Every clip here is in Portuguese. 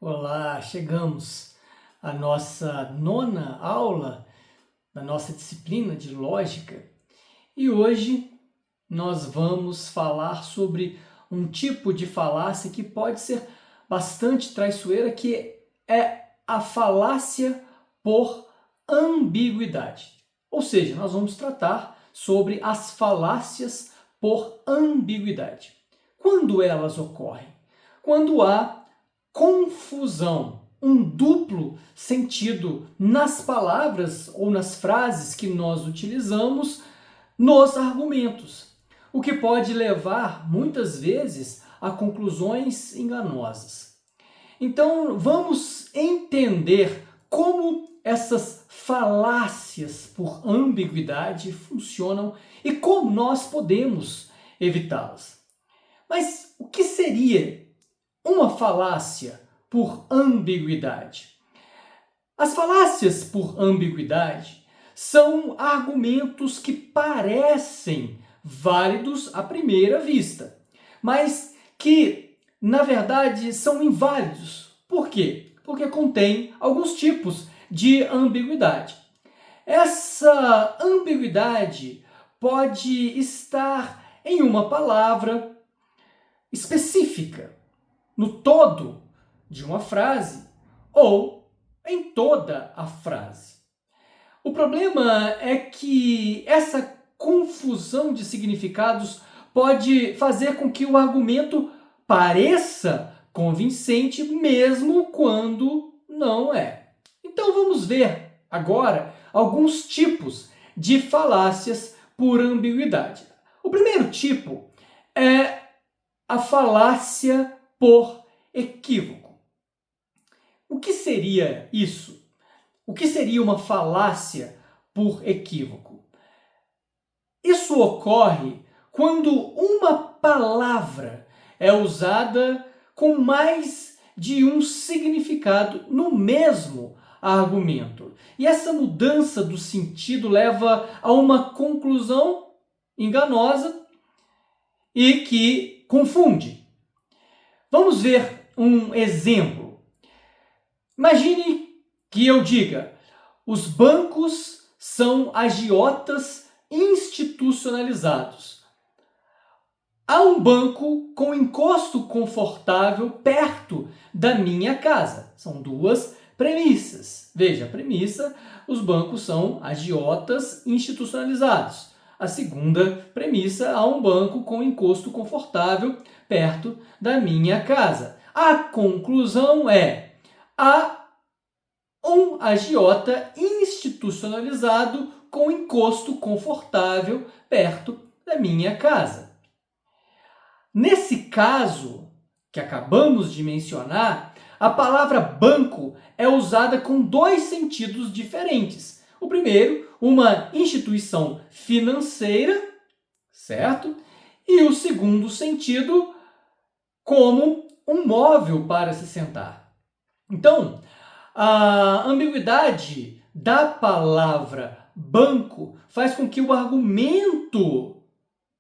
Olá, chegamos à nossa nona aula da nossa disciplina de lógica e hoje nós vamos falar sobre um tipo de falácia que pode ser bastante traiçoeira, que é a falácia por ambiguidade. Ou seja, nós vamos tratar sobre as falácias por ambiguidade. Quando elas ocorrem? Quando há confusão, um duplo sentido nas palavras ou nas frases que nós utilizamos nos argumentos, o que pode levar muitas vezes a conclusões enganosas. Então, vamos entender como essas falácias por ambiguidade funcionam e como nós podemos evitá-las. Mas o que seria uma falácia por ambiguidade? As falácias por ambiguidade são argumentos que parecem válidos à primeira vista, mas que, na verdade, são inválidos. Por quê? Porque contém alguns tipos de ambiguidade. Essa ambiguidade pode estar em uma palavra específica, no todo de uma frase ou em toda a frase. O problema é que essa confusão de significados pode fazer com que o argumento pareça convincente mesmo quando não é. Então vamos ver agora alguns tipos de falácias por ambiguidade. O primeiro tipo é a falácia por equívoco. O que seria isso? O que seria uma falácia por equívoco? Isso ocorre quando uma palavra é usada com mais de um significado no mesmo argumento. E essa mudança do sentido leva a uma conclusão enganosa e que confunde. Vamos ver um exemplo. Imagine que eu diga: os bancos são agiotas institucionalizados. Há um banco com encosto confortável perto da minha casa. São duas premissas. Veja, a premissa: os bancos são agiotas institucionalizados. A segunda premissa: há um banco com encosto confortável perto da minha casa. A conclusão é: há um agiota institucionalizado com encosto confortável perto da minha casa. Nesse caso que acabamos de mencionar, a palavra banco é usada com dois sentidos diferentes. O primeiro, uma instituição financeira, certo? E o segundo sentido, como um móvel para se sentar. Então, a ambiguidade da palavra banco faz com que o argumento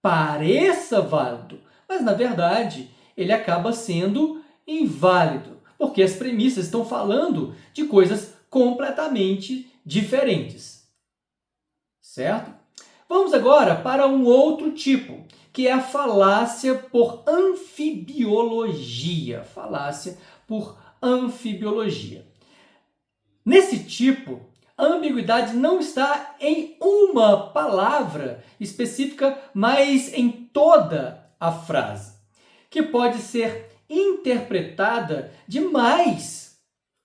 pareça válido, mas na verdade ele acaba sendo inválido, porque as premissas estão falando de coisas completamente diferentes. Certo? Vamos agora para um outro tipo, que é a falácia por anfibiologia. Falácia por anfibiologia. Nesse tipo, a ambiguidade não está em uma palavra específica, mas em toda a frase, que pode ser interpretada de mais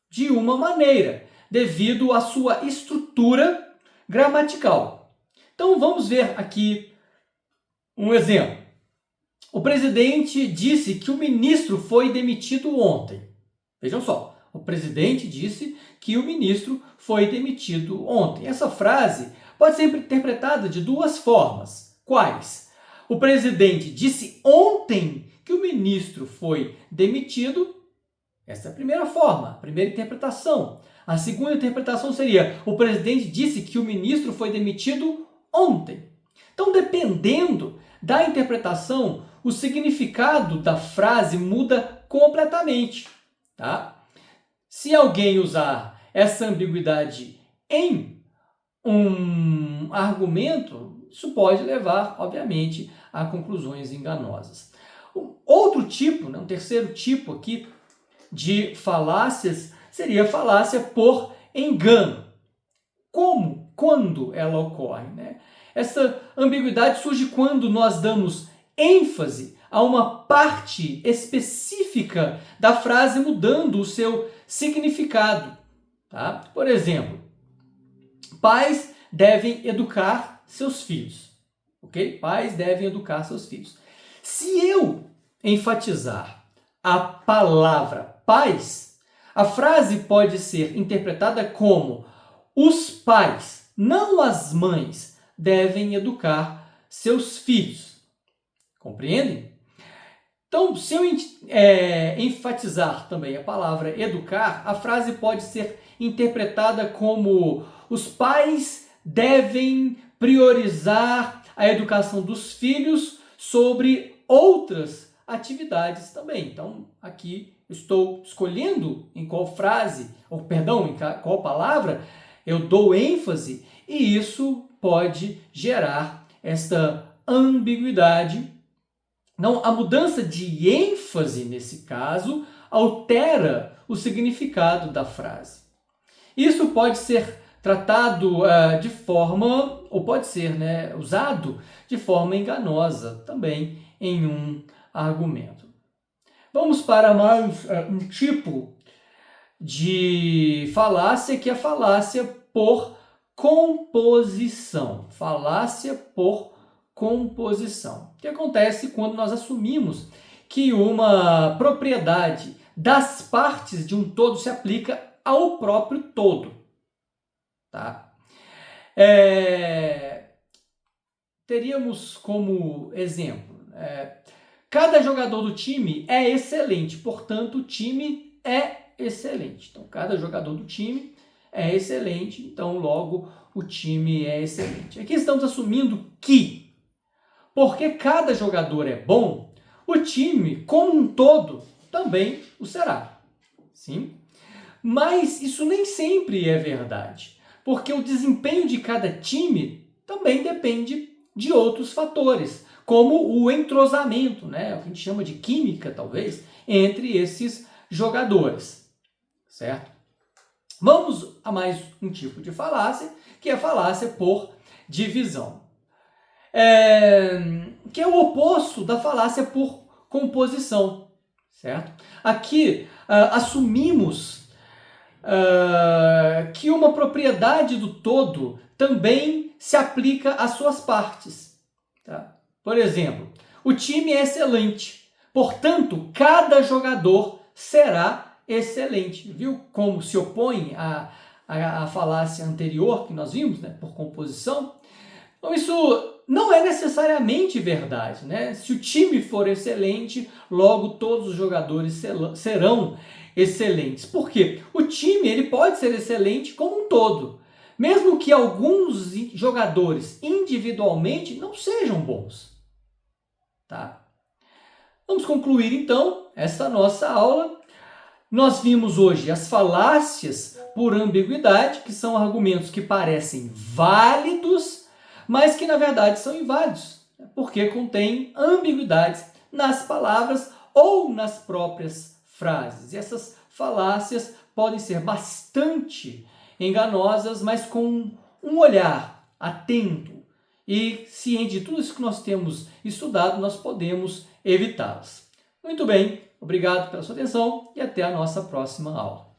de uma maneira, devido à sua estrutura gramatical. Então vamos ver aqui um exemplo. O presidente disse que o ministro foi demitido ontem. Vejam só, o presidente disse que o ministro foi demitido ontem. Essa frase pode ser interpretada de duas formas. Quais? O presidente disse ontem que o ministro foi demitido. Essa é a primeira forma, a primeira interpretação. A segunda interpretação seria: o presidente disse que o ministro foi demitido ontem. Então, dependendo da interpretação, o significado da frase muda completamente, tá? Se alguém usar essa ambiguidade em um argumento, isso pode levar, obviamente, a conclusões enganosas. Outro tipo, um terceiro tipo aqui de falácias seria a falácia por engano. Como? Quando ela ocorre, né? Essa ambiguidade surge quando nós damos ênfase a uma parte específica da frase, mudando o seu significado. Tá? Por exemplo, pais devem educar seus filhos. Ok? Pais devem educar seus filhos. Se eu enfatizar a palavra pais, a frase pode ser interpretada como: os pais, não as mães, devem educar seus filhos. Compreendem? Então, se eu enfatizar também a palavra educar, a frase pode ser interpretada como: os pais devem priorizar a educação dos filhos sobre outras atividades também. Então, aqui estou escolhendo em qual frase, ou perdão, em qual palavra eu dou ênfase, e isso pode gerar esta ambiguidade. Não, a mudança de ênfase, nesse caso, altera o significado da frase. Isso pode ser tratado de forma, ou pode ser usado de forma enganosa também em um argumento. Vamos para mais um tipo de falácia, que é a falácia por composição. Falácia por composição. O que acontece quando nós assumimos que uma propriedade das partes de um todo se aplica ao próprio todo. Tá? Teríamos como exemplo, cada jogador do time é excelente, portanto o time é excelente. Então, cada jogador do time é excelente, então logo o time é excelente. Aqui estamos assumindo que, porque cada jogador é bom, o time como um todo também o será. Sim? Mas isso nem sempre é verdade, porque o desempenho de cada time também depende de outros fatores, como o entrosamento, o que a gente chama de química, talvez, entre esses jogadores, certo? Vamos a mais um tipo de falácia, que é a falácia por divisão, que é o oposto da falácia por composição, certo? Aqui assumimos que uma propriedade do todo também se aplica às suas partes. Tá? Por exemplo, o time é excelente, portanto, cada jogador será excelente. Viu como se opõe à falácia anterior que nós vimos, por composição? Então, isso não é necessariamente verdade. Se o time for excelente, logo todos os jogadores serão excelentes. Por quê? O time ele pode ser excelente como um todo, mesmo que alguns jogadores individualmente não sejam bons. Tá? Vamos concluir então esta nossa aula. Nós vimos hoje as falácias por ambiguidade, que são argumentos que parecem válidos, mas que na verdade são inválidos, porque contêm ambiguidades nas palavras ou nas próprias frases. E essas falácias podem ser bastante enganosas, mas com um olhar atento e ciente de tudo isso que nós temos estudado, nós podemos evitá-las. Muito bem, obrigado pela sua atenção e até a nossa próxima aula.